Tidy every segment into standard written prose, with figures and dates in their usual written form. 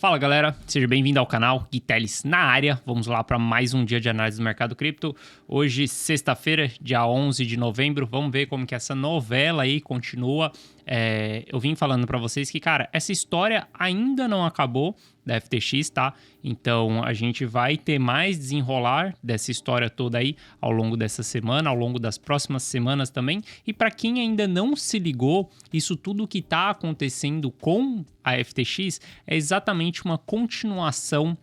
Fala galera, seja bem-vindo ao canal Gui Teles na área. Vamos lá para mais um dia de análise do mercado cripto. Hoje, sexta-feira, dia 11 de novembro. Vamos ver como que essa novela aí continua. Eu vim falando para vocês que, cara, essa história ainda não acabou da FTX, tá? Então, a gente vai ter mais desenrolar dessa história toda aí ao longo dessa semana, ao longo das próximas semanas também. E para quem ainda não se ligou, isso tudo que tá acontecendo com a FTX é exatamente uma continuação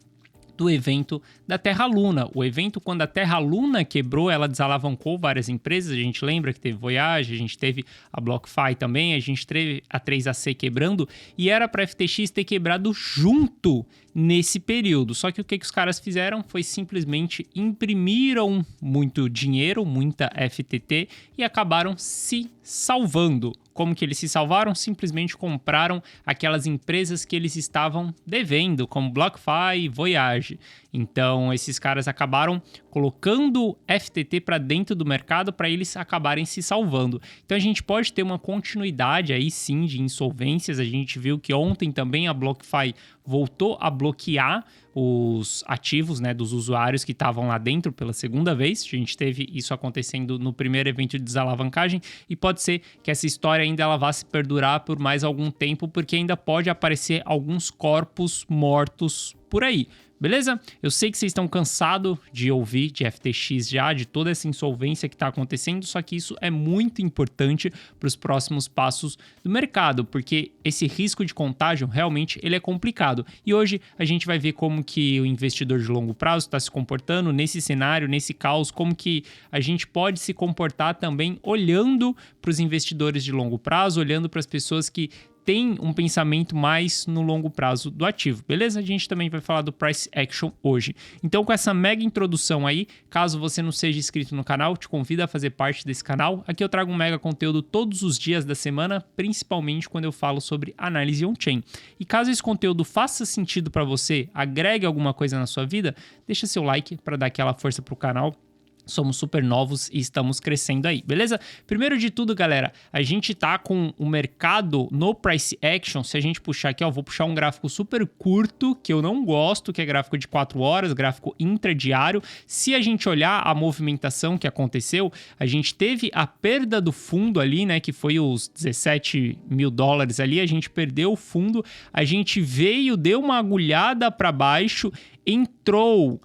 do evento da Terra Luna. O evento, quando a Terra Luna quebrou, ela desalavancou várias empresas. A gente lembra que teve Voyage, a gente teve a BlockFi também, a gente teve a 3AC quebrando e era para a FTX ter quebrado junto nesse período. Só que o que os caras fizeram foi simplesmente imprimiram muito dinheiro, muita FTT e acabaram se salvando. Como que eles se salvaram? Simplesmente compraram aquelas empresas que eles estavam devendo, como BlockFi e Voyage. Então, esses caras acabaram colocando FTT para dentro do mercado para eles acabarem se salvando. Então, a gente pode ter uma continuidade aí sim de insolvências. A gente viu que ontem também a BlockFi voltou a bloquear os ativos, né, dos usuários que estavam lá dentro pela segunda vez. A gente teve isso acontecendo no primeiro evento de desalavancagem e pode ser que essa história ainda ela vá se perdurar por mais algum tempo, porque ainda pode aparecer alguns corpos mortos por aí. Beleza? Eu sei que vocês estão cansados de ouvir de FTX já, de toda essa insolvência que está acontecendo, só que isso é muito importante para os próximos passos do mercado, porque esse risco de contágio realmente ele é complicado. E hoje a gente vai ver como que o investidor de longo prazo está se comportando nesse cenário, nesse caos, como que a gente pode se comportar também olhando para os investidores de longo prazo, olhando para as pessoas que tem um pensamento mais no longo prazo do ativo, beleza? A gente também vai falar do Price Action hoje. Então, com essa mega introdução aí, caso você não seja inscrito no canal, te convido a fazer parte desse canal. Aqui eu trago um mega conteúdo todos os dias da semana, principalmente quando eu falo sobre análise on-chain. E caso esse conteúdo faça sentido para você, agregue alguma coisa na sua vida, deixa seu like para dar aquela força pro canal. Somos super novos e estamos crescendo aí, beleza? Primeiro de tudo, galera, a gente tá com o mercado no Price Action. Se a gente puxar aqui, ó, vou puxar um gráfico super curto, que eu não gosto, que é gráfico de 4 horas, gráfico intradiário. Se a gente olhar a movimentação que aconteceu, a gente teve a perda do fundo ali, né, que foi os 17 mil dólares ali, a gente perdeu o fundo, a gente veio, deu uma agulhada para baixo, entrou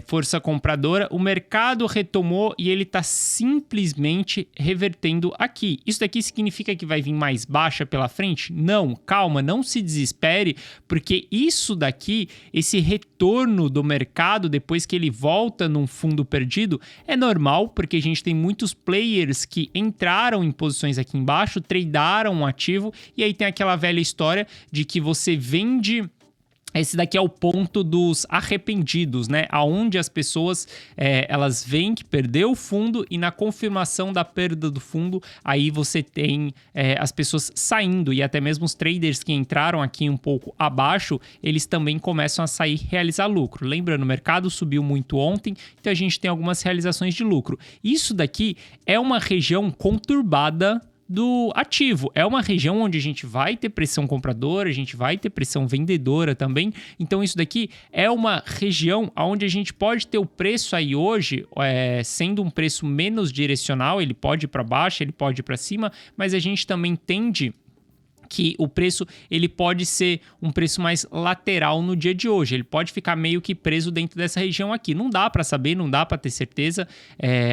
força compradora, o mercado retomou e ele está simplesmente revertendo aqui. Isso daqui significa que vai vir mais baixa pela frente? Não, calma, não se desespere, porque isso daqui, esse retorno do mercado depois que ele volta num fundo perdido, é normal, porque a gente tem muitos players que entraram em posições aqui embaixo, tradearam um ativo, e aí tem aquela velha história de que você vende. Esse daqui é o ponto dos arrependidos, né? Aonde as pessoas, elas veem que perdeu o fundo e na confirmação da perda do fundo, aí você tem as pessoas saindo e até mesmo os traders que entraram aqui um pouco abaixo, eles também começam a sair realizar lucro. Lembrando, o mercado subiu muito ontem, então a gente tem algumas realizações de lucro. Isso daqui é uma região conturbada do ativo. É uma região onde a gente vai ter pressão compradora, a gente vai ter pressão vendedora também. Então isso daqui é uma região onde a gente pode ter o preço aí hoje sendo um preço menos direcional, ele pode ir para baixo, ele pode ir para cima, mas a gente também tende que o preço ele pode ser um preço mais lateral no dia de hoje. Ele pode ficar meio que preso dentro dessa região aqui. Não dá para saber, não dá para ter certeza.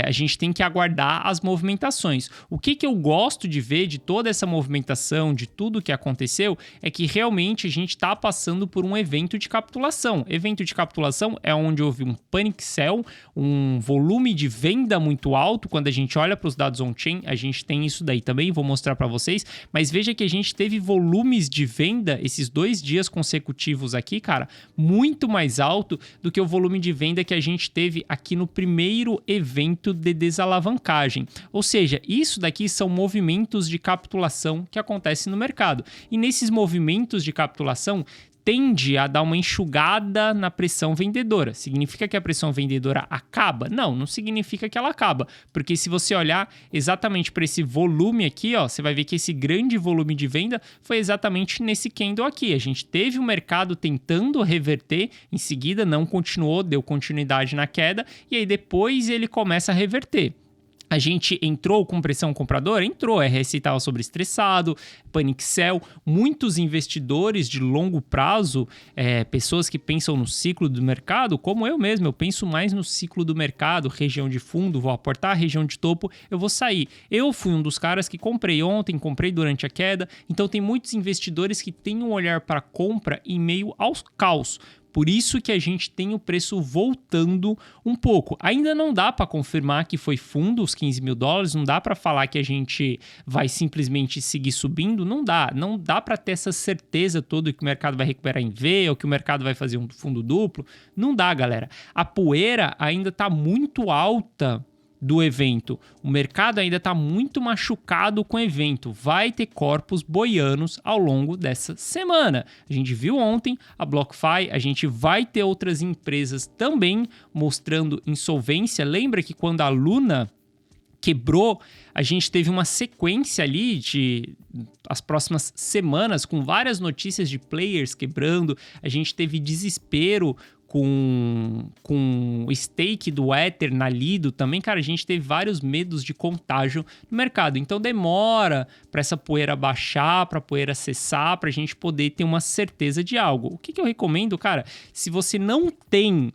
A gente tem que aguardar as movimentações. O que eu gosto de ver de toda essa movimentação, de tudo que aconteceu, é que realmente a gente está passando por um evento de capitulação. Evento de capitulação é onde houve um panic sell, um volume de venda muito alto. Quando a gente olha para os dados on-chain, a gente tem isso daí também, vou mostrar para vocês. Mas veja que a gente teve volumes de venda esses 2 dias consecutivos aqui, cara, muito mais alto do que o volume de venda que a gente teve aqui no primeiro evento de desalavancagem. Ou seja, isso daqui são movimentos de capitulação que acontecem no mercado. E nesses movimentos de capitulação, tende a dar uma enxugada na pressão vendedora. Significa que a pressão vendedora acaba? Não significa que ela acaba, porque se você olhar exatamente para esse volume aqui, ó, você vai ver que esse grande volume de venda foi exatamente nesse candle aqui. A gente teve o mercado tentando reverter, em seguida não continuou, deu continuidade na queda, e aí depois ele começa a reverter. A gente entrou com pressão compradora? Entrou. RSI estava sobreestressado, panic sell. Muitos investidores de longo prazo, pessoas que pensam no ciclo do mercado, como eu mesmo, eu penso mais no ciclo do mercado, região de fundo, vou aportar, região de topo, eu vou sair. Eu fui um dos caras que comprei ontem, comprei durante a queda, então tem muitos investidores que têm um olhar para compra em meio aos caos. Por isso que a gente tem o preço voltando um pouco. Ainda não dá para confirmar que foi fundo os 15 mil dólares, não dá para falar que a gente vai simplesmente seguir subindo, não dá para ter essa certeza toda que o mercado vai recuperar em V ou que o mercado vai fazer um fundo duplo. Não dá, galera. A poeira ainda está muito alta do evento. O mercado ainda está muito machucado com o evento. Vai ter corpos boianos ao longo dessa semana. A gente viu ontem a BlockFi, a gente vai ter outras empresas também mostrando insolvência. Lembra que quando a Luna quebrou, a gente teve uma sequência ali de as próximas semanas com várias notícias de players quebrando, a gente teve desespero com o stake do Ether na Lido também, cara, a gente teve vários medos de contágio no mercado. Então demora para essa poeira baixar, para a poeira cessar, para a gente poder ter uma certeza de algo. O que eu recomendo, cara? Se você não tem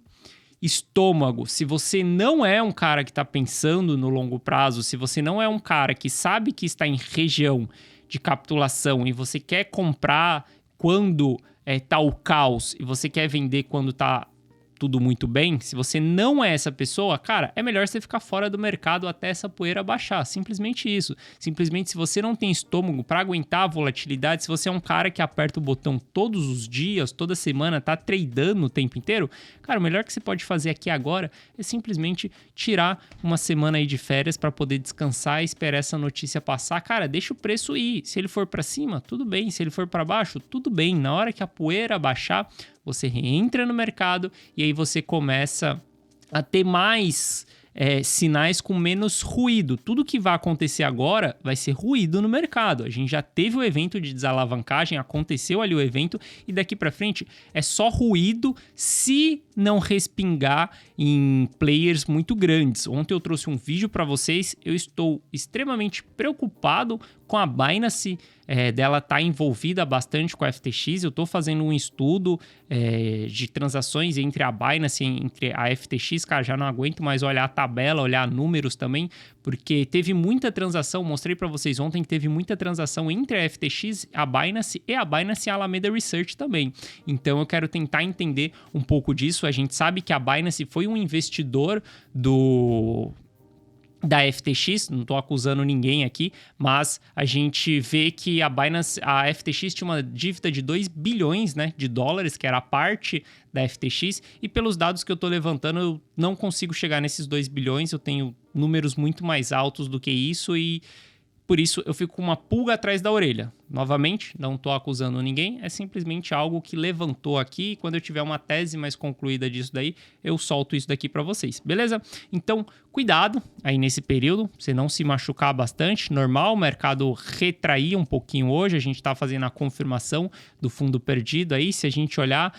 estômago, se você não é um cara que está pensando no longo prazo, se você não é um cara que sabe que está em região de capitulação e você quer comprar quando tá o caos e você quer vender quando tá tudo muito bem, se você não é essa pessoa, cara, é melhor você ficar fora do mercado até essa poeira baixar. Simplesmente isso. Simplesmente se você não tem estômago para aguentar a volatilidade, se você é um cara que aperta o botão todos os dias, toda semana, tá tradando o tempo inteiro, cara, o melhor que você pode fazer aqui agora é simplesmente tirar uma semana aí de férias para poder descansar e esperar essa notícia passar. Cara, deixa o preço ir. Se ele for para cima, tudo bem. Se ele for para baixo, tudo bem. Na hora que a poeira baixar, você reentra no mercado e aí você começa a ter mais sinais com menos ruído. Tudo que vai acontecer agora vai ser ruído no mercado. A gente já teve o evento de desalavancagem, aconteceu ali o evento e daqui para frente é só ruído se não respingar em players muito grandes. Ontem eu trouxe um vídeo para vocês, eu estou extremamente preocupado com a Binance, dela tá envolvida bastante com a FTX. Eu estou fazendo um estudo de transações entre a Binance e entre a FTX, cara, já não aguento mais olhar a tabela, olhar números também, porque teve muita transação, mostrei para vocês ontem que teve muita transação entre a FTX, a Binance e a Alameda Research também. Então eu quero tentar entender um pouco disso. A gente sabe que a Binance foi um investidor da FTX, não estou acusando ninguém aqui, mas a gente vê que a FTX tinha uma dívida de 2 bilhões, né, de dólares, que era a parte da FTX, e pelos dados que eu estou levantando, eu não consigo chegar nesses 2 bilhões, eu tenho números muito mais altos do que isso e por isso eu fico com uma pulga atrás da orelha. Novamente, não estou acusando ninguém, é simplesmente algo que levantou aqui e quando eu tiver uma tese mais concluída disso daí, eu solto isso daqui para vocês, beleza? Então, cuidado aí nesse período, você não se machucar bastante, normal, o mercado retrair um pouquinho hoje, a gente está fazendo a confirmação do fundo perdido aí, se a gente olhar,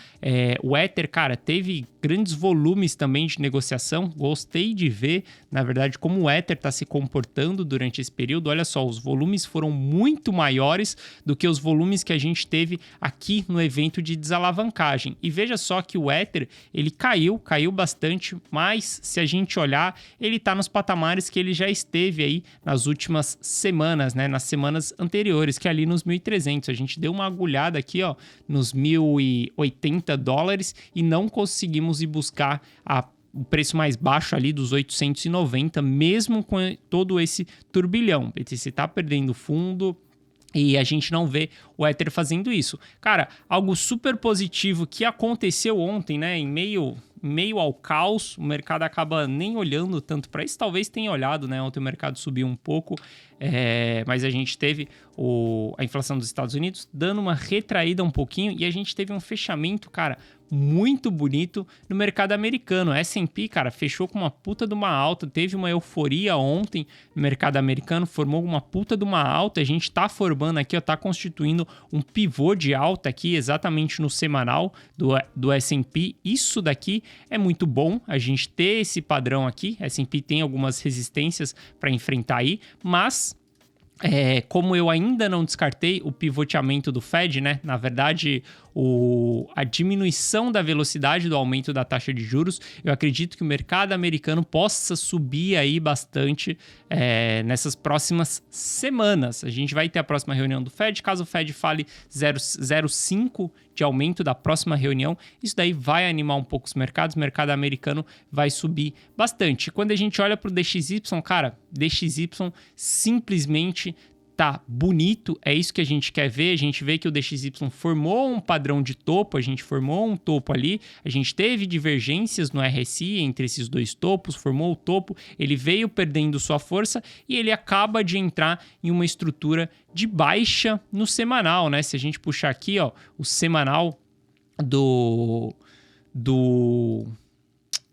o Ether, cara, teve grandes volumes também de negociação, gostei de ver, na verdade, como o Ether está se comportando durante esse período, olha só, os volumes foram muito maiores do que os volumes que a gente teve aqui no evento de desalavancagem. E veja só que o Ether, ele caiu bastante, mas se a gente olhar, ele está nos patamares que ele já esteve aí nas últimas semanas, né? Nas semanas anteriores, que é ali nos 1.300. A gente deu uma agulhada aqui, ó, nos 1.080 dólares e não conseguimos ir buscar o preço mais baixo ali dos 890, mesmo com todo esse turbilhão. O BTC está perdendo fundo e a gente não vê o Ether fazendo isso. Cara, algo super positivo que aconteceu ontem, né? Em meio ao caos, o mercado acaba nem olhando tanto para isso. Talvez tenha olhado, né? Ontem o mercado subiu um pouco. mas a gente teve a inflação dos Estados Unidos dando uma retraída um pouquinho e a gente teve um fechamento, cara, muito bonito no mercado americano. A S&P, cara, fechou com uma puta de uma alta, teve uma euforia ontem no mercado americano, formou uma puta de uma alta, a gente tá formando aqui, ó, tá constituindo um pivô de alta aqui, exatamente no semanal do S&P. Isso daqui é muito bom, a gente ter esse padrão aqui. A S&P tem algumas resistências para enfrentar aí, mas como eu ainda não descartei o pivoteamento do Fed, né? Na verdade, a diminuição da velocidade do aumento da taxa de juros, eu acredito que o mercado americano possa subir aí bastante nessas próximas semanas. A gente vai ter a próxima reunião do Fed, caso o Fed fale 0,05 de aumento da próxima reunião, isso daí vai animar um pouco os mercados, o mercado americano vai subir bastante. Quando a gente olha para o DXY, cara, DXY simplesmente tá bonito, é isso que a gente quer ver. A gente vê que o DXY formou um padrão de topo, a gente formou um topo ali, a gente teve divergências no RSI entre esses dois topos, formou o topo, ele veio perdendo sua força e ele acaba de entrar em uma estrutura de baixa no semanal, né? Se a gente puxar aqui, ó, o semanal do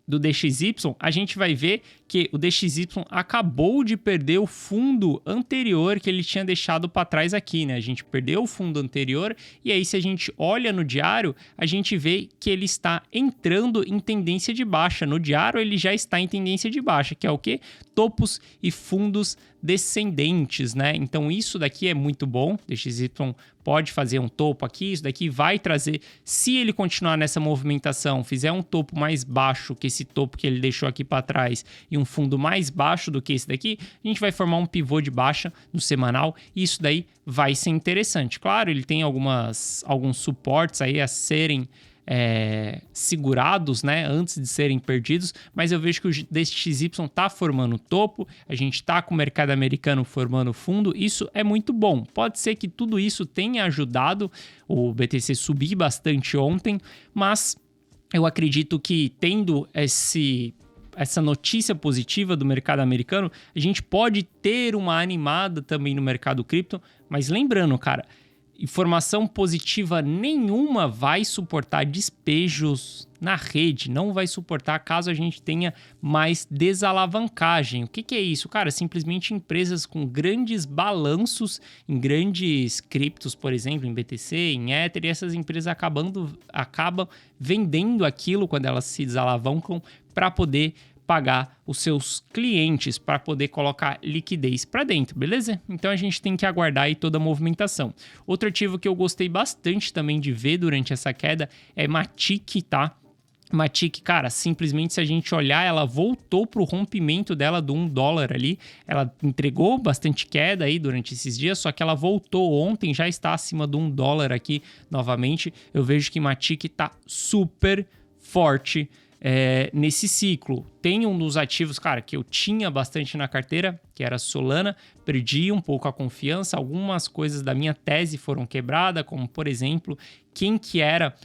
DXY, a gente vai ver que o DXY acabou de perder o fundo anterior que ele tinha deixado para trás aqui, né? A gente perdeu o fundo anterior e aí se a gente olha no diário, a gente vê que ele está entrando em tendência de baixa. No diário ele já está em tendência de baixa, que é o quê? Topos e fundos descendentes, né? Então isso daqui é muito bom. DXY pode fazer um topo aqui, isso daqui vai trazer, se ele continuar nessa movimentação, fizer um topo mais baixo que esse topo que ele deixou aqui para trás e um fundo mais baixo do que esse daqui, a gente vai formar um pivô de baixa no semanal e isso daí vai ser interessante. Claro, ele tem alguns suportes aí a serem segurados, né, antes de serem perdidos, mas eu vejo que o DXY está formando topo, a gente está com o mercado americano formando fundo, isso é muito bom. Pode ser que tudo isso tenha ajudado o BTC subir bastante ontem, mas eu acredito que tendo essa notícia positiva do mercado americano, a gente pode ter uma animada também no mercado cripto, mas lembrando, cara, informação positiva nenhuma vai suportar despejos na rede, não vai suportar caso a gente tenha mais desalavancagem. O que é isso? Cara, simplesmente empresas com grandes balanços em grandes criptos, por exemplo, em BTC, em Ether, e essas empresas acabam vendendo aquilo quando elas se desalavancam para poder pagar os seus clientes, para poder colocar liquidez para dentro, beleza? Então a gente tem que aguardar aí toda a movimentação. Outro ativo que eu gostei bastante também de ver durante essa queda é Matic, tá? Matic, cara, simplesmente se a gente olhar, ela voltou pro rompimento dela do $1 ali, ela entregou bastante queda aí durante esses dias, só que ela voltou ontem, já está acima do $1 aqui novamente. Eu vejo que Matic tá super forte nesse ciclo. Tem um dos ativos, cara, que eu tinha bastante na carteira, que era Solana, perdi um pouco a confiança, algumas coisas da minha tese foram quebradas, como, por exemplo, quem que era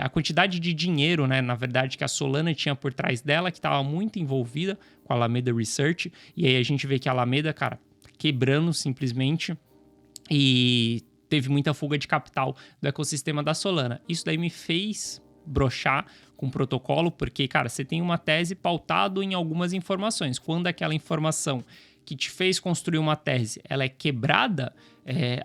a quantidade de dinheiro, né, na verdade, que a Solana tinha por trás dela, que estava muito envolvida com a Alameda Research, e aí a gente vê que a Alameda, cara, quebrando simplesmente, e teve muita fuga de capital do ecossistema da Solana. Isso daí me fez broxar com o protocolo, porque, cara, você tem uma tese pautado em algumas informações. Quando aquela informação que te fez construir uma tese, ela é quebrada,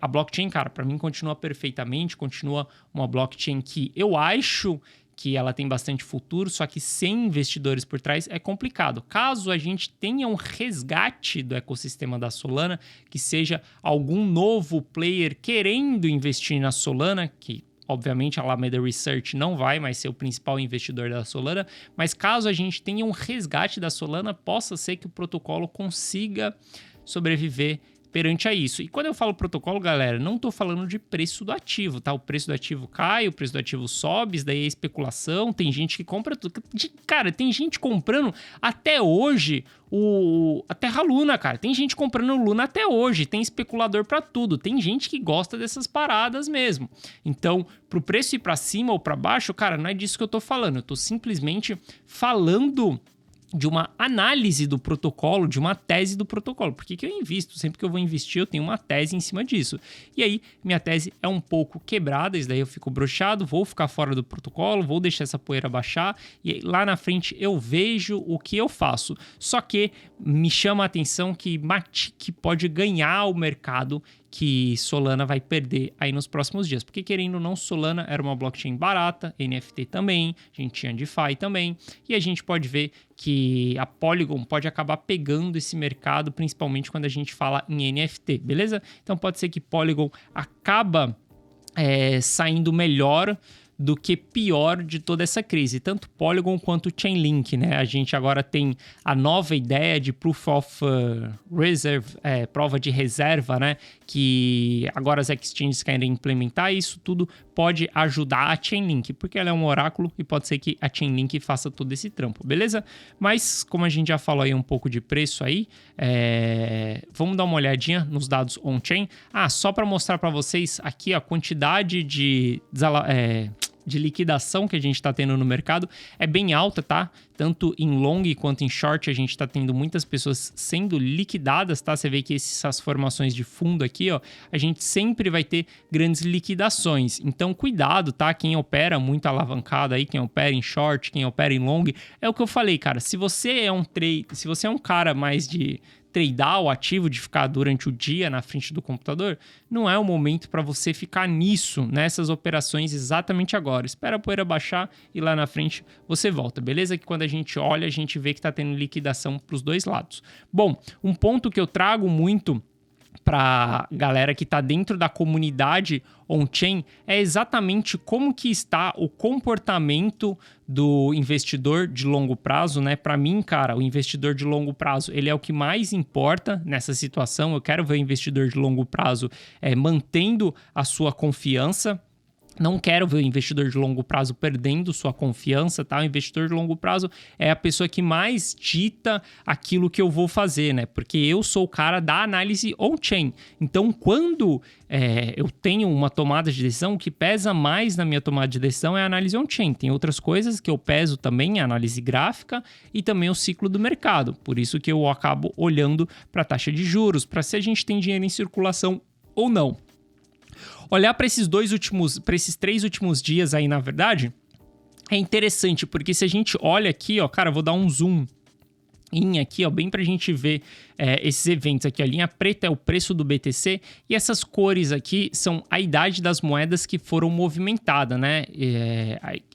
a blockchain, cara, para mim continua perfeitamente, continua uma blockchain que eu acho que ela tem bastante futuro, só que sem investidores por trás é complicado. Caso a gente tenha um resgate do ecossistema da Solana, que seja algum novo player querendo investir na Solana, que obviamente a Alameda Research não vai mais ser o principal investidor da Solana, mas caso a gente tenha um resgate da Solana, possa ser que o protocolo consiga sobreviver perante a isso. E quando eu falo protocolo, galera, não estou falando de preço do ativo, tá? O preço do ativo cai, o preço do ativo sobe, isso daí é especulação, tem gente que compra tudo. Cara, tem gente comprando até hoje a Terra Luna, cara. Tem gente comprando Luna até hoje, tem especulador para tudo, tem gente que gosta dessas paradas mesmo. Então, pro preço ir para cima ou para baixo, cara, não é disso que eu tô falando. Eu tô simplesmente falando de uma análise do protocolo, de uma tese do protocolo. Por que eu invisto? Sempre que eu vou investir, eu tenho uma tese em cima disso. E aí, minha tese é um pouco quebrada, isso daí eu fico broxado, vou ficar fora do protocolo, vou deixar essa poeira baixar, e aí, lá na frente eu vejo o que eu faço. Só que me chama a atenção que Matic pode ganhar o mercado que Solana vai perder aí nos próximos dias. Porque, querendo ou não, Solana era uma blockchain barata, NFT também, a gente tinha DeFi também, e a gente pode ver que a Polygon pode acabar pegando esse mercado, principalmente quando a gente fala em NFT, beleza? Então pode ser que Polygon acaba saindo melhor do que pior de toda essa crise, tanto Polygon quanto Chainlink, né? A gente agora tem a nova ideia de Proof of Reserve, prova de reserva, né? Que agora as exchanges querem implementar, e isso tudo pode ajudar a Chainlink, porque ela é um oráculo e pode ser que a Chainlink faça todo esse trampo, beleza? Mas, como a gente já falou aí um pouco de preço aí, vamos dar uma olhadinha nos dados on-chain. Só para mostrar para vocês aqui a quantidade de liquidação que a gente está tendo no mercado é bem alta, tá? Tanto em long quanto em short a gente está tendo muitas pessoas sendo liquidadas, tá? Você vê que essas formações de fundo aqui, ó, a gente sempre vai ter grandes liquidações. Então, cuidado, tá? Quem opera muito alavancado aí, quem opera em short, quem opera em long, é o que eu falei, cara. Se você é um cara mais de tradear o ativo, de ficar durante o dia na frente do computador, não é o momento para você ficar nessas operações exatamente agora. Espera a poeira baixar e lá na frente você volta, beleza? Que quando a gente olha, a gente vê que está tendo liquidação para os dois lados. Bom, um ponto que eu trago muito para galera que está dentro da comunidade on-chain é exatamente como que está o comportamento do investidor de longo prazo, né? Para mim, cara, o investidor de longo prazo, ele é o que mais importa nessa situação. Eu quero ver o investidor de longo prazo mantendo a sua confiança. Não quero ver o investidor de longo prazo perdendo sua confiança, tá? O investidor de longo prazo é a pessoa que mais dita aquilo que eu vou fazer, né? Porque eu sou o cara da análise on-chain. Então, quando eu tenho uma tomada de decisão, o que pesa mais na minha tomada de decisão é a análise on-chain. Tem outras coisas que eu peso também, a análise gráfica e também o ciclo do mercado. Por isso que eu acabo olhando para a taxa de juros, para se a gente tem dinheiro em circulação ou não. Olhar para esses 3 últimos dias aí, na verdade, é interessante, porque se a gente olha aqui, ó, cara, vou dar um zoom aqui, ó, bem pra gente ver esses eventos aqui. A linha preta é o preço do BTC e essas cores aqui são a idade das moedas que foram movimentadas, né?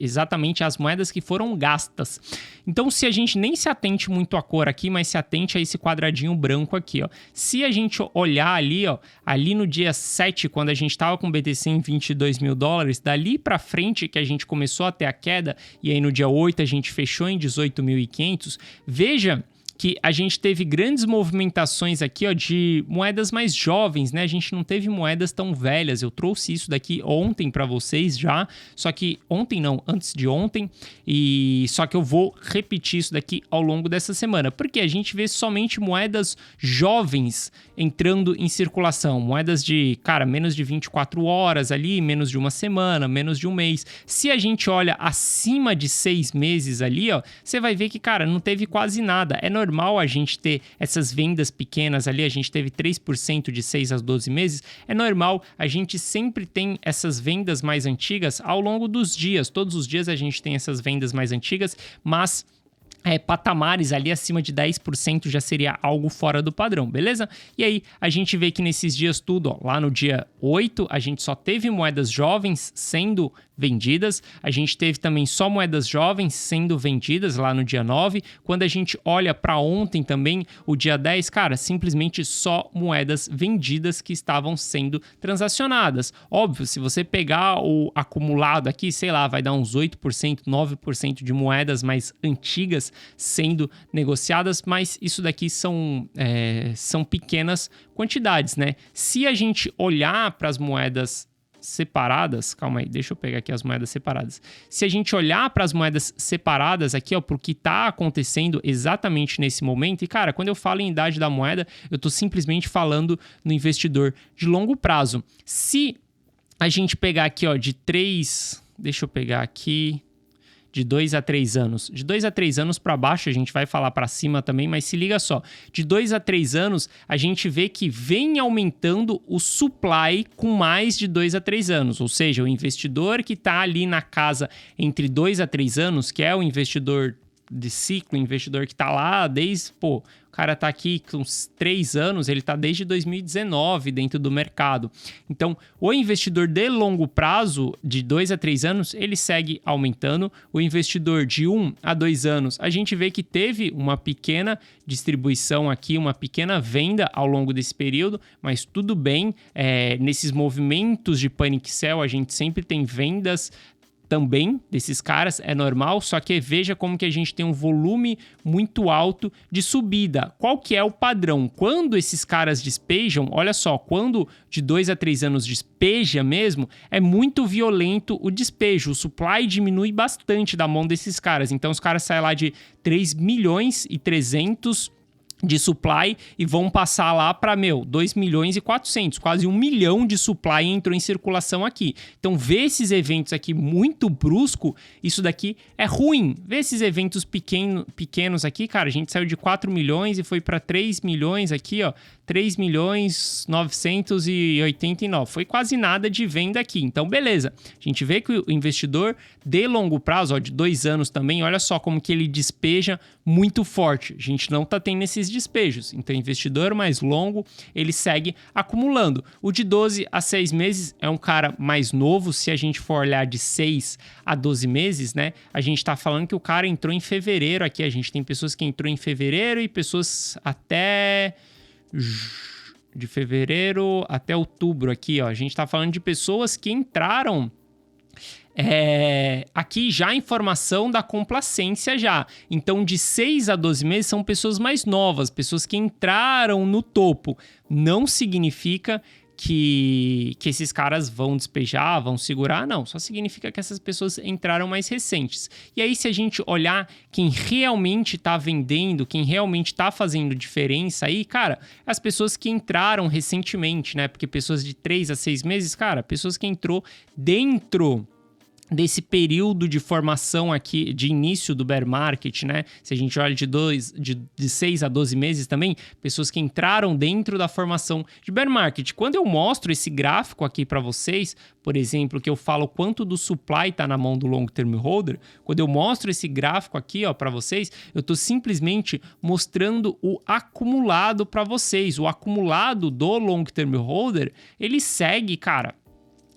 Exatamente as moedas que foram gastas. Então, se a gente nem se atente muito à cor aqui, mas se atente a esse quadradinho branco aqui, ó. Se a gente olhar ali, ó, ali no dia 7, quando a gente tava com o BTC em 22 mil dólares, dali pra frente que a gente começou a ter a queda, e aí no dia 8 a gente fechou em 18.500, veja que a gente teve grandes movimentações aqui, ó, de moedas mais jovens, né? A gente não teve moedas tão velhas. Eu trouxe isso daqui ontem para vocês já, só que ontem não, antes de ontem, e só que eu vou repetir isso daqui ao longo dessa semana, porque a gente vê somente moedas jovens entrando em circulação, moedas de, cara, menos de 24 horas ali, menos de uma semana, menos de um mês. Se a gente olha acima de 6 meses ali, ó, você vai ver que, cara, não teve quase nada. É normal a gente ter essas vendas pequenas ali, a gente teve 3% de 6 a 12 meses, é normal, a gente sempre tem essas vendas mais antigas ao longo dos dias, todos os dias a gente tem essas vendas mais antigas, mas patamares ali acima de 10% já seria algo fora do padrão, beleza? E aí a gente vê que nesses dias tudo, ó, lá no dia 8, a gente só teve moedas jovens sendo vendidas, a gente teve também só moedas jovens sendo vendidas lá no dia 9, quando a gente olha para ontem também, o dia 10, cara, simplesmente só moedas vendidas que estavam sendo transacionadas. Óbvio, se você pegar o acumulado aqui, sei lá, vai dar uns 8%, 9% de moedas mais antigas sendo negociadas, mas isso daqui são pequenas quantidades, né? Se a gente olhar para as moedas separadas, calma aí, deixa eu pegar aqui as moedas separadas. Se a gente olhar para as moedas separadas aqui, ó, para o que está acontecendo exatamente nesse momento, e cara, quando eu falo em idade da moeda, eu estou simplesmente falando no investidor de longo prazo. Se a gente pegar aqui, ó, deixa eu pegar aqui, De 2 a 3 anos. De 2 a 3 anos para baixo, a gente vai falar para cima também, mas se liga só. De 2 a 3 anos, a gente vê que vem aumentando o supply com mais de 2 a 3 anos. Ou seja, o investidor que está ali na casa entre 2 a 3 anos, que é o investidor de ciclo, investidor que está lá desde, o cara tá aqui com uns 3 anos, ele tá desde 2019 dentro do mercado. Então, o investidor de longo prazo, de 2 a 3 anos, ele segue aumentando. O investidor de 1 a 2 anos, a gente vê que teve uma pequena distribuição aqui, uma pequena venda ao longo desse período, mas tudo bem. Nesses movimentos de panic sell, a gente sempre tem vendas também desses caras, é normal, só que veja como que a gente tem um volume muito alto de subida. Qual que é o padrão? Quando esses caras despejam, olha só, quando de 2 a 3 anos despeja mesmo, é muito violento o despejo. O supply diminui bastante da mão desses caras. Então os caras saem lá de 3 milhões e 300 de supply e vão passar lá para, 2 milhões e 400, quase 1 milhão de supply entrou em circulação aqui. Então, ver esses eventos aqui muito brusco, isso daqui é ruim. Ver esses eventos pequenos aqui, cara, a gente saiu de 4 milhões e foi para 3 milhões aqui, ó, 3 milhões 989. Foi quase nada de venda aqui. Então, beleza. A gente vê que o investidor de longo prazo, ó, de 2 anos também, olha só como que ele despeja muito forte. A gente não tá tendo esses despejos. Então, investidor mais longo, ele segue acumulando. O de 12 a 6 meses é um cara mais novo. Se a gente for olhar de 6 a 12 meses, né? A gente tá falando que o cara entrou em fevereiro aqui. A gente tem pessoas que entrou em fevereiro e pessoas até de fevereiro até outubro aqui, ó. A gente tá falando de pessoas que entraram aqui já em formação da complacência já. Então, de 6 a 12 meses são pessoas mais novas, pessoas que entraram no topo. Não significa que esses caras vão despejar, vão segurar, não. Só significa que essas pessoas entraram mais recentes. E aí, se a gente olhar quem realmente tá vendendo, quem realmente tá fazendo diferença aí, cara, as pessoas que entraram recentemente, né? Porque pessoas de 3 a 6 meses, cara, pessoas que entrou dentro desse período de formação aqui, de início do bear market, né? Se a gente olha de 6 a 12 meses também, pessoas que entraram dentro da formação de bear market. Quando eu mostro esse gráfico aqui para vocês, por exemplo, que eu falo quanto do supply está na mão do long term holder, quando eu mostro esse gráfico aqui, ó, para vocês, eu estou simplesmente mostrando o acumulado para vocês. O acumulado do long term holder, ele segue, cara,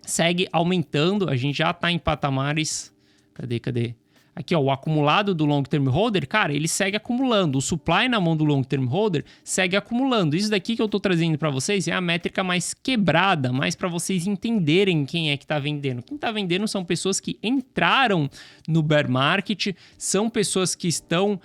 segue aumentando. A gente já está em patamares... Cadê? Aqui, ó, o acumulado do long term holder, cara, ele segue acumulando. O supply na mão do long term holder segue acumulando. Isso daqui que eu tô trazendo para vocês é a métrica mais quebrada, mais para vocês entenderem quem é que tá vendendo. Quem tá vendendo são pessoas que entraram no bear market, são pessoas que estão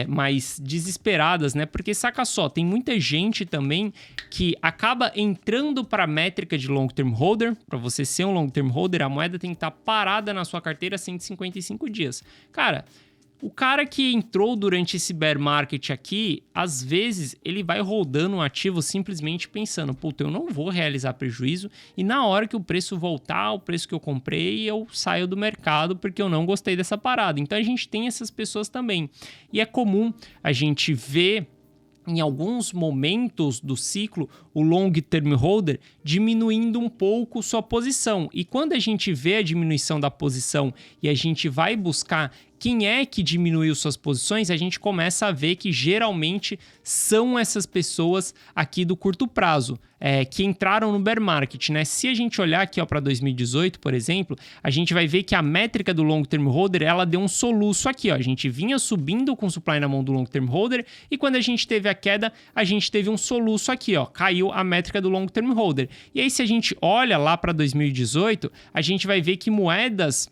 mais desesperadas, né? Porque saca só, tem muita gente também que acaba entrando para a métrica de long term holder. Para você ser um long term holder, a moeda tem que estar parada na sua carteira 155 dias. Cara, o cara que entrou durante esse bear market aqui, às vezes ele vai rodando um ativo simplesmente pensando, puta, eu não vou realizar prejuízo, e na hora que o preço voltar ao preço que eu comprei, eu saio do mercado porque eu não gostei dessa parada. Então a gente tem essas pessoas também. E é comum a gente ver em alguns momentos do ciclo, o long term holder diminuindo um pouco sua posição. E quando a gente vê a diminuição da posição e a gente vai buscar quem é que diminuiu suas posições, a gente começa a ver que geralmente são essas pessoas aqui do curto prazo, que entraram no bear market, né? Se a gente olhar aqui para 2018, por exemplo, a gente vai ver que a métrica do long term holder, ela deu um soluço aqui, ó. A gente vinha subindo com o supply na mão do long term holder e quando a gente teve a queda, a gente teve um soluço aqui, ó. Caiu a métrica do long term holder. E aí, se a gente olha lá para 2018, a gente vai ver que moedas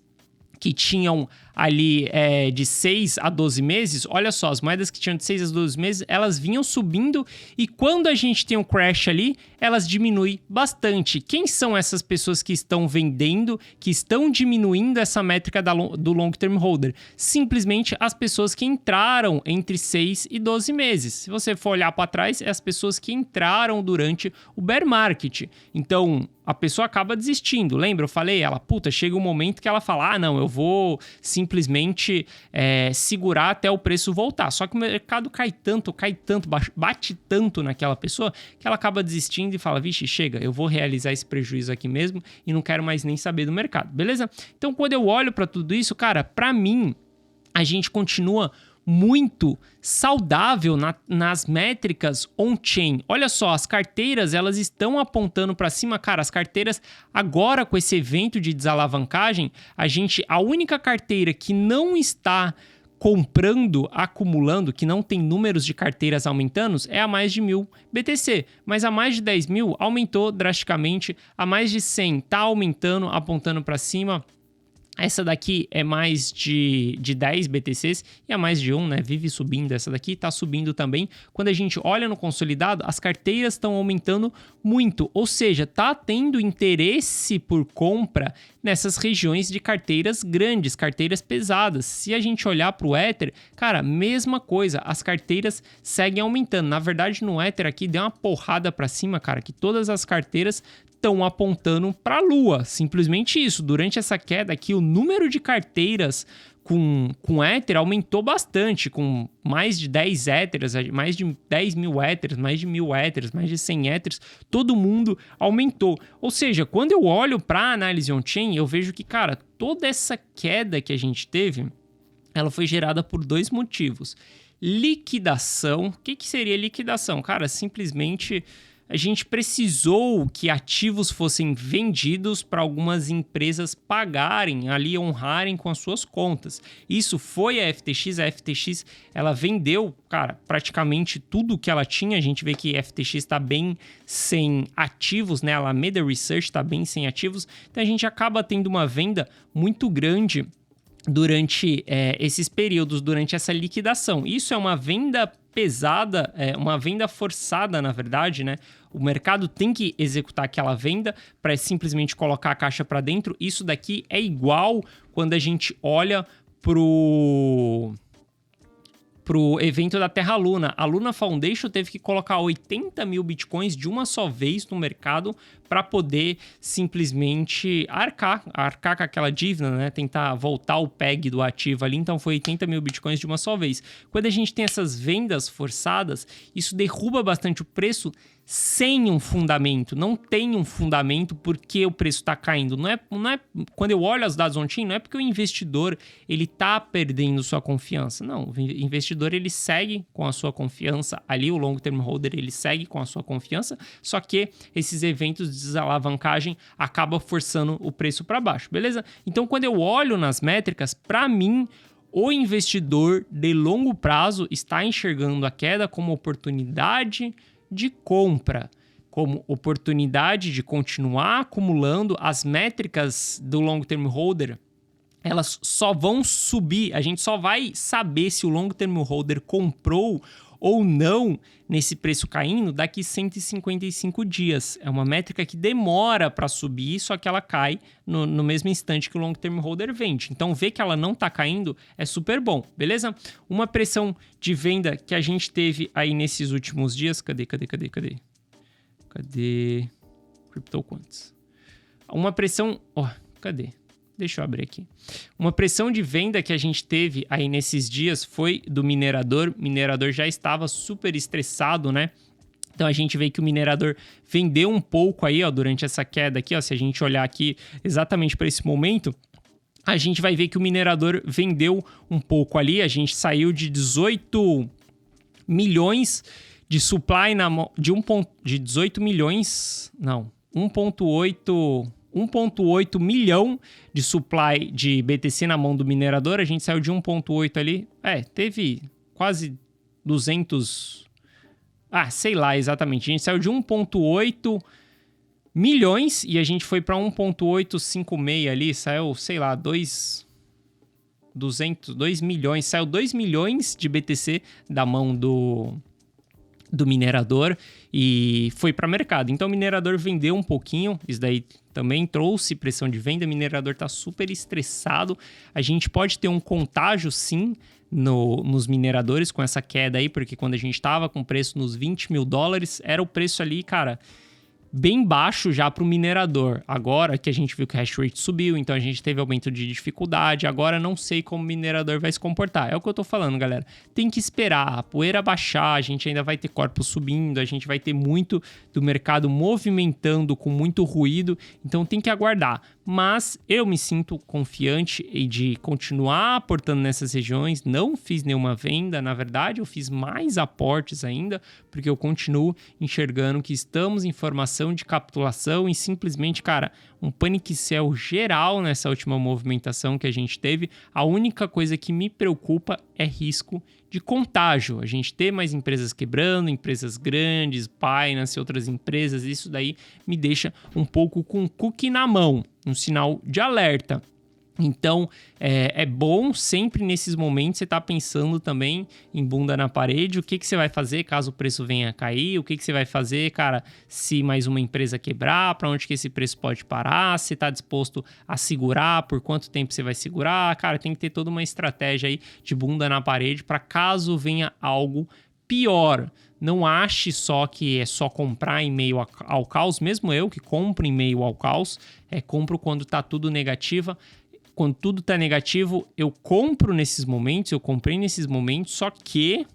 que tinham ali de 6 a 12 meses, olha só, as moedas que tinham de 6 a 12 meses, elas vinham subindo e quando a gente tem um crash ali, elas diminuem bastante. Quem são essas pessoas que estão vendendo, que estão diminuindo essa métrica do long term holder? Simplesmente as pessoas que entraram entre 6 e 12 meses. Se você for olhar para trás, é as pessoas que entraram durante o bear market. Então, a pessoa acaba desistindo. Lembra? Eu falei, chega um momento que ela fala, não, eu vou simplesmente simplesmente segurar até o preço voltar. Só que o mercado cai tanto, bate tanto naquela pessoa que ela acaba desistindo e fala, vixe, chega, eu vou realizar esse prejuízo aqui mesmo e não quero mais nem saber do mercado, beleza? Então, quando eu olho para tudo isso, cara, para mim, a gente continua muito saudável nas métricas on-chain. Olha só, as carteiras, elas estão apontando para cima. Cara, as carteiras, agora com esse evento de desalavancagem, a única carteira que não está comprando, acumulando, que não tem números de carteiras aumentando, é a mais de 1.000 BTC. Mas a mais de 10 mil aumentou drasticamente, a mais de 100 está aumentando, apontando para cima. Essa daqui é mais de 10 BTCs e a mais de 1, né? Vive subindo. Essa daqui tá subindo também. Quando a gente olha no consolidado, as carteiras estão aumentando muito. Ou seja, tá tendo interesse por compra nessas regiões de carteiras grandes, carteiras pesadas. Se a gente olhar para o Ether, cara, mesma coisa. As carteiras seguem aumentando. Na verdade, no Ether aqui deu uma porrada para cima, cara, que todas as carteiras estão apontando para a lua, simplesmente isso. Durante essa queda aqui, o número de carteiras com Ether aumentou bastante, com mais de 10 Ethers, mais de 10 mil Ethers, mais de 1.000 Ethers, mais de 100 Ethers, todo mundo aumentou. Ou seja, quando eu olho para a análise on-chain, eu vejo que, cara, toda essa queda que a gente teve, ela foi gerada por dois motivos. Liquidação. O que seria liquidação? Cara, simplesmente a gente precisou que ativos fossem vendidos para algumas empresas pagarem, ali honrarem com as suas contas. Isso foi a FTX ela vendeu, cara, praticamente tudo que ela tinha. A gente vê que a FTX está bem sem ativos, né? A Alameda Research está bem sem ativos, então a gente acaba tendo uma venda muito grande durante esses períodos, durante essa liquidação. Isso é uma venda pesada, uma venda forçada, na verdade, né? O mercado tem que executar aquela venda para simplesmente colocar a caixa para dentro. Isso daqui é igual quando a gente olha pro evento da Terra Luna. A Luna Foundation teve que colocar 80 mil bitcoins de uma só vez no mercado para poder simplesmente arcar com aquela dívida, né? Tentar voltar o PEG do ativo ali. Então foi 80 mil bitcoins de uma só vez. Quando a gente tem essas vendas forçadas, isso derruba bastante o preço sem um fundamento. Não tem um fundamento porque o preço está caindo. Não é, quando eu olho os dados on-chain, não é porque o investidor ele tá perdendo sua confiança. Não, o investidor ele segue com a sua confiança ali, o long term holder ele segue com a sua confiança, só que esses eventos de desalavancagem acabam forçando o preço para baixo, beleza? Então, quando eu olho nas métricas, para mim, o investidor de longo prazo está enxergando a queda como oportunidade de compra, como oportunidade de continuar acumulando. As métricas do long term holder, elas só vão subir, a gente só vai saber se o long term holder comprou ou não nesse preço caindo daqui 155 dias. É uma métrica que demora para subir, só que ela cai no mesmo instante que o long term holder vende. Então, ver que ela não está caindo é super bom, beleza? Uma pressão de venda que a gente teve aí nesses últimos dias. Cadê? CryptoQuants. Uma pressão... cadê? Deixa eu abrir aqui. Uma pressão de venda que a gente teve aí nesses dias foi do minerador. O minerador já estava super estressado, né? Então a gente vê que o minerador vendeu um pouco aí, ó, durante essa queda aqui, ó. Se a gente olhar aqui exatamente para esse momento, a gente vai ver que o minerador vendeu um pouco ali. A gente saiu de 18 milhões de supply de 18 milhões, não, 1,8 milhão de supply de BTC na mão do minerador. A gente saiu de 1,8 ali. Teve quase 200... sei lá exatamente. A gente saiu de 1,8 milhões e a gente foi para 1,856 ali. Saiu, sei lá, 2 milhões. Saiu 2 milhões de BTC da mão do minerador e foi para o mercado. Então o minerador vendeu um pouquinho, isso daí também trouxe pressão de venda. O minerador está super estressado. A gente pode ter um contágio sim nos mineradores com essa queda aí, porque quando a gente estava com preço nos $20 mil, era o preço ali, cara, bem baixo já para o minerador. Agora que a gente viu que o hash rate subiu, então a gente teve aumento de dificuldade, agora não sei como o minerador vai se comportar. É o que eu tô falando, galera. Tem que esperar a poeira baixar, a gente ainda vai ter corpos subindo, a gente vai ter muito do mercado movimentando com muito ruído, então tem que aguardar. Mas eu me sinto confiante de continuar aportando nessas regiões, não fiz nenhuma venda, na verdade eu fiz mais aportes ainda, porque eu continuo enxergando que estamos em formação de capitulação e simplesmente, cara, um panic sell geral nessa última movimentação que a gente teve. A única coisa que me preocupa é risco de contágio. A gente ter mais empresas quebrando, empresas grandes, Binance e outras empresas, isso daí me deixa um pouco com o cookie na mão, um sinal de alerta. Então, é bom sempre nesses momentos você estar pensando também em bunda na parede, o que você vai fazer caso o preço venha a cair, o que você vai fazer, cara, se mais uma empresa quebrar, para onde que esse preço pode parar, se está disposto a segurar, por quanto tempo você vai segurar, cara, tem que ter toda uma estratégia aí de bunda na parede para caso venha algo pior. Não ache só que é só comprar em meio ao caos, mesmo eu que compro em meio ao caos, compro quando está tudo negativa. Quando tudo tá negativo, eu compro nesses momentos, eu comprei nesses momentos, só que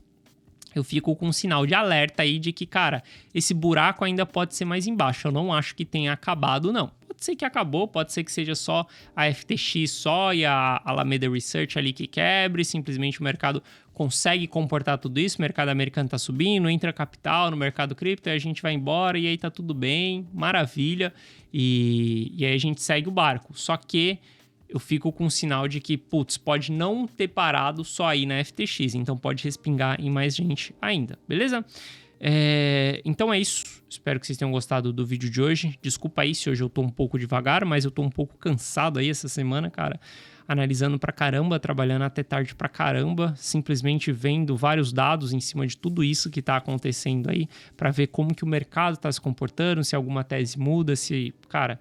eu fico com um sinal de alerta aí de que, cara, esse buraco ainda pode ser mais embaixo. Eu não acho que tenha acabado, não. Pode ser que acabou, pode ser que seja só a FTX só e a Alameda Research ali que quebre, simplesmente o mercado consegue comportar tudo isso, o mercado americano tá subindo, entra capital no mercado cripto, aí a gente vai embora e aí tá tudo bem, maravilha, e aí a gente segue o barco. Só que eu fico com um sinal de que, putz, pode não ter parado só aí na FTX, então pode respingar em mais gente ainda, beleza? Então é isso, espero que vocês tenham gostado do vídeo de hoje. Desculpa aí se hoje eu tô um pouco devagar, mas eu tô um pouco cansado aí essa semana, cara, analisando pra caramba, trabalhando até tarde pra caramba, simplesmente vendo vários dados em cima de tudo isso que tá acontecendo aí, pra ver como que o mercado tá se comportando, se alguma tese muda, se, cara,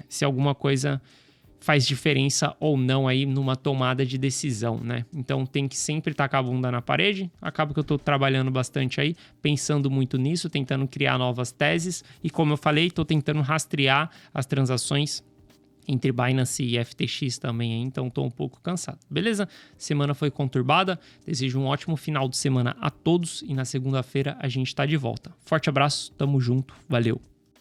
se alguma coisa faz diferença ou não aí numa tomada de decisão, né? Então tem que sempre tacar a bunda na parede. Acaba que eu tô trabalhando bastante aí, pensando muito nisso, tentando criar novas teses e, como eu falei, tô tentando rastrear as transações entre Binance e FTX também, aí, então tô um pouco cansado. Beleza? Semana foi conturbada, desejo um ótimo final de semana a todos e na segunda-feira a gente tá de volta. Forte abraço, tamo junto, valeu!